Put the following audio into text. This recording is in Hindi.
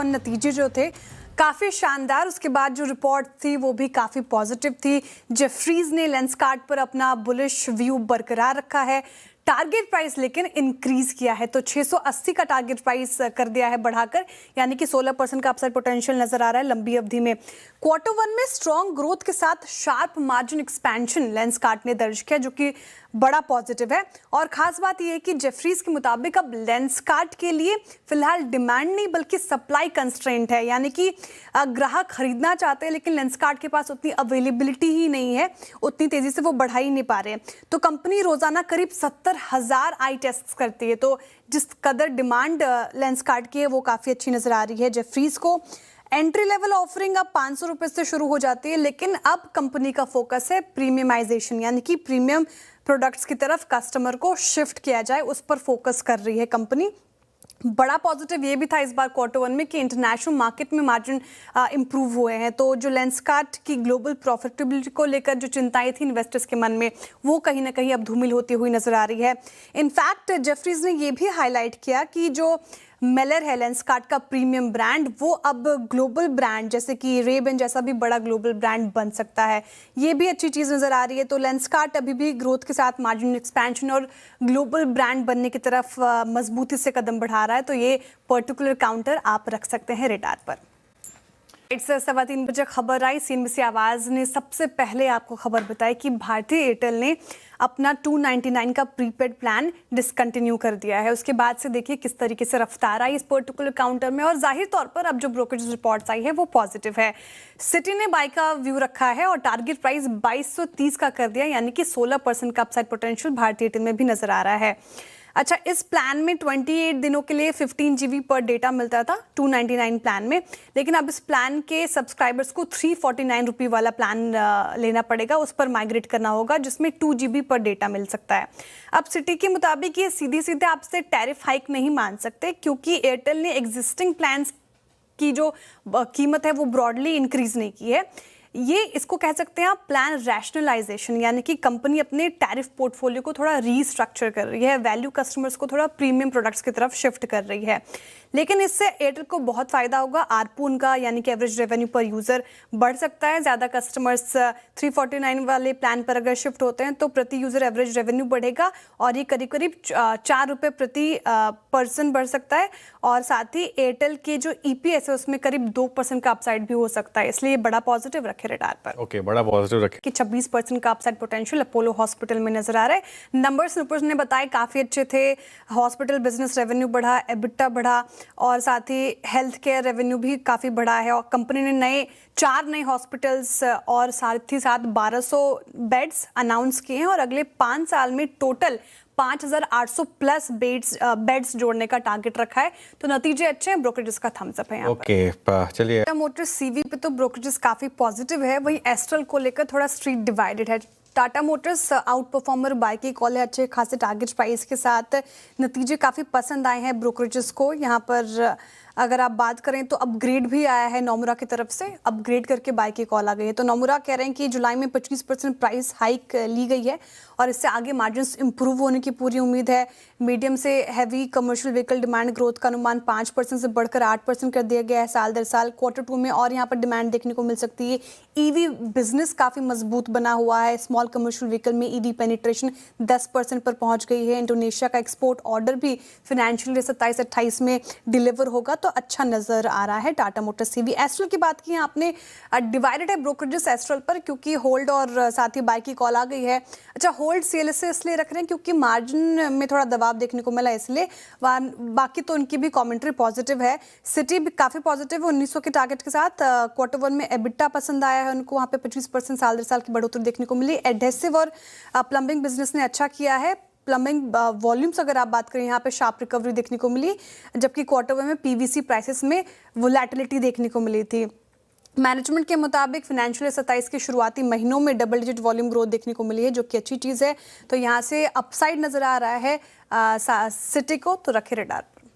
Q1 नतीजे जो थे काफ़ी शानदार। उसके बाद जो रिपोर्ट थी वो भी काफ़ी पॉजिटिव थी। जेफरीज ने लेंसकार्ट पर अपना बुलिश व्यू बरकरार रखा है। टारगेट प्राइस लेकिन इंक्रीज किया है, तो 680 का टारगेट प्राइस कर दिया है बढ़ाकर, यानी कि 16% का अपसाइड पोटेंशियल नजर आ रहा है लंबी अवधि में। Q1 में स्ट्रॉन्ग ग्रोथ के साथ शार्प मार्जिन एक्सपेंशन लेंसकार्ट ने दर्ज किया, जो कि बड़ा पॉजिटिव है। और खास बात यह है कि जेफरीज के मुताबिक अब लेंसकार्ट के लिए फिलहाल डिमांड नहीं बल्कि सप्लाई कंस्ट्रेंट है, यानी कि ग्राहक खरीदना चाहते हैं लेकिन लेंसकार्ट के पास उतनी अवेलेबिलिटी ही नहीं है, उतनी तेजी से वो बढ़ा ही नहीं पा रहे। तो कंपनी रोजाना करीब 70,000 आई टेस्ट करती है, तो जिस कदर डिमांड लेंसकार्ट की है वो काफ़ी अच्छी नज़र आ रही है जेफरीज को। एंट्री लेवल ऑफरिंग अब 500 रुपये से शुरू हो जाती है, लेकिन अब कंपनी का फोकस है प्रीमियमाइजेशन, यानी कि प्रीमियम प्रोडक्ट्स की तरफ कस्टमर को शिफ्ट किया जाए, उस पर फोकस कर रही है कंपनी। बड़ा पॉजिटिव ये भी था इस बार Q1 में कि इंटरनेशनल मार्केट में मार्जिन इंप्रूव हुए हैं, तो जो लेंसकार्ट की ग्लोबल प्रॉफिटेबिलिटी को लेकर जो चिंताएं थी इन्वेस्टर्स के मन में, वो कहीं ना कहीं अब धूमिल होती हुई नजर आ रही है। इनफैक्ट जेफरीज ने ये भी हाईलाइट किया कि जो मेलर है लेंसकार्ट का प्रीमियम ब्रांड, वो अब ग्लोबल ब्रांड जैसे कि रेबन जैसा भी बड़ा ग्लोबल ब्रांड बन सकता है। ये भी अच्छी चीज़ नज़र आ रही है। तो लेंसकार्ट अभी भी ग्रोथ के साथ मार्जिन एक्सपेंशन और ग्लोबल ब्रांड बनने की तरफ मजबूती से कदम बढ़ा रहा है, तो ये पर्टिकुलर काउंटर आप रख सकते हैं रेडार पर। 3:15 बजे खबर आई, CNBC आवाज़ ने सबसे पहले आपको खबर बताई कि भारतीय एयरटेल ने अपना 299 का प्रीपेड प्लान डिसकंटिन्यू कर दिया है। उसके बाद से देखिए किस तरीके से रफ्तार आई इस पर्टिकुलर काउंटर में, और जाहिर तौर पर अब जो ब्रोकरेज रिपोर्ट्स आई है वो पॉजिटिव है। सिटी ने बाय का व्यू रखा है और टारगेट प्राइस 2230 का कर दिया, यानी कि 16% का अपसाइड पोटेंशियल भारतीय एयरटेल में भी नजर आ रहा है। अच्छा, इस प्लान में 28 दिनों के लिए 15 GB पर डेटा मिलता था 299 प्लान में, लेकिन अब इस प्लान के सब्सक्राइबर्स को 349 रुपये वाला प्लान लेना पड़ेगा, उस पर माइग्रेट करना होगा, जिसमें 2 GB पर डेटा मिल सकता है। अब सिटी के मुताबिक ये सीधे सीधे आपसे टैरिफ हाइक नहीं मान सकते, क्योंकि एयरटेल ने एग्जिस्टिंग प्लान्स की जो कीमत है वो ब्रॉडली इंक्रीज नहीं की है। ये इसको कह सकते हैं आप प्लान रैशनलाइजेशन, यानी कि कंपनी अपने टैरिफ पोर्टफोलियो को थोड़ा रीस्ट्रक्चर कर रही है, वैल्यू कस्टमर्स को थोड़ा प्रीमियम प्रोडक्ट्स की तरफ शिफ्ट कर रही है। लेकिन इससे एयरटेल को बहुत फायदा होगा। आरपू उनका यानी कि एवरेज रेवेन्यू पर यूजर बढ़ सकता है। ज़्यादा कस्टमर्स 349 वाले प्लान पर अगर शिफ्ट होते हैं तो प्रति यूजर एवरेज रेवेन्यू बढ़ेगा, और ये करीब करीब 4 रुपये प्रति पर्सन बढ़ सकता है। और साथ ही एयरटेल के जो EPS है उसमें करीब 2% का अपसाइड भी हो सकता है, इसलिए बड़ा पॉजिटिव रखे रेडार पर। ओके, बड़ा पॉजिटिव रखे कि 26% का अपसाइड पोटेंशियल अपोलो हॉस्पिटल में नजर आ रहा है। नंबर्स ने बताए काफ़ी अच्छे थे। हॉस्पिटल बिजनेस रेवेन्यू बढ़ा, एबिटा बढ़ा, और साथ ही हेल्थ केयर रेवेन्यू भी काफ़ी बढ़ा है। और कंपनी ने 4 नए हॉस्पिटल्स और साथ ही साथ 1200 बेड्स अनाउंस किए हैं, और अगले 5 साल में टोटल 5800 प्लस बेड्स जोड़ने का टारगेट रखा है। तो नतीजे अच्छे हैं, ब्रोकरेजेस का थम्स अप है यहाँ पर। चलिए, टाटा मोटर्स CV पे तो ब्रोकरेजेस काफ़ी पॉजिटिव है, वहीं एस्ट्रल को लेकर थोड़ा स्ट्रीट डिवाइडेड है। Tata Motors outperformer buy की कॉल है, अच्छे खासे टारगेट प्राइस के साथ नतीजे काफ़ी पसंद आए हैं ब्रोकरेजेस को। यहाँ पर अगर आप बात करें तो अपग्रेड भी आया है नोमुरा की तरफ से, अपग्रेड करके बाय की कॉल आ गई है। तो नोमुरा कह रहे हैं कि जुलाई में 25% प्राइस हाइक ली गई है, और इससे आगे मार्जिन्स इंप्रूव होने की पूरी उम्मीद है। मीडियम से heavy commercial vehicle demand growth का अनुमान 5% से बढ़कर 8% कर दिया गया है साल दर साल Q2 में, और यहाँ पर डिमांड देखने को मिल सकती है। EV बिजनेस काफ़ी मजबूत बना हुआ है। स्मॉल कमर्शियल व्हीकल में EV पेनिट्रेशन 10% पर पहुंच गई है। इंडोनेशिया का एक्सपोर्ट ऑर्डर भी फाइनेंशियल 27-28 में डिलीवर होगा, तो अच्छा नजर आ रहा है टाटा मोटर्स CV। एस्ट्रल की बात की आपने, डिवाइडेड है ब्रोकरेजेस एस्ट्रल पर, क्योंकि होल्ड और साथ ही बाय की कॉल आ गई है। अच्छा, होल्ड CLS से इसलिए रख रहे हैं क्योंकि मार्जिन में थोड़ा दबाव देखने को मिला, इसलिए। बाकी तो उनकी भी कमेंट्री पॉजिटिव है। सिटी भी काफ़ी पॉजिटिव है 1900 के टारगेट के साथ। Q1 में एबिटा पसंद आया है उनको, वहाँ पे 25% साल दर साल की बढ़ोतरी देखने को मिली। एडहेसिव और प्लम्बिंग बिजनेस ने अच्छा किया है। प्लम्बिंग वॉल्यूम्स अगर आप बात करें, यहाँ पे शार्प रिकवरी देखने को मिली, जबकि Q1 में PVC प्राइसेस में वोलेटिलिटी देखने को मिली थी। मैनेजमेंट के मुताबिक फाइनेंशियल 27 के शुरुआती महीनों में डबल डिजिट वॉल्यूम ग्रोथ देखने को मिली है, जो कि अच्छी चीज़ है। तो यहाँ से अपसाइड नजर आ रहा है सिटी को, तो रखे रेडार पर।